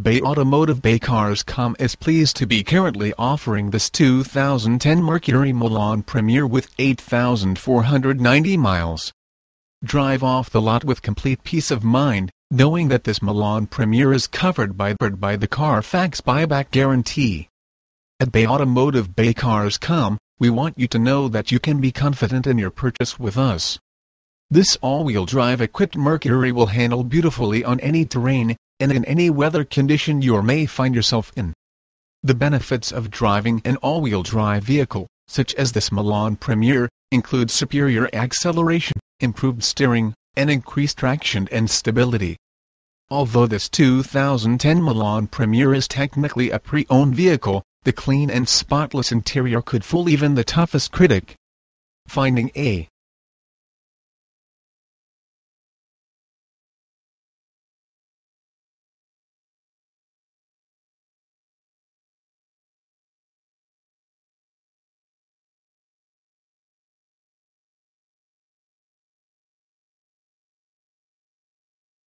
Bay Automotive BayCars.com is pleased to be currently offering this 2010 Mercury Milan Premier with 8,490 miles. Drive off the lot with complete peace of mind, knowing that this Milan Premier is covered by the Carfax buyback guarantee. At Bay Automotive BayCars.com, we want you to know that you can be confident in your purchase with us. This all-wheel drive equipped Mercury will handle beautifully on any terrain, and in any weather condition you may find yourself in. The benefits of driving an all-wheel drive vehicle, such as this Milan Premier, include superior acceleration, improved steering, and increased traction and stability. Although this 2010 Milan Premier is technically a pre-owned vehicle, the clean and spotless interior could fool even the toughest critic. Finding a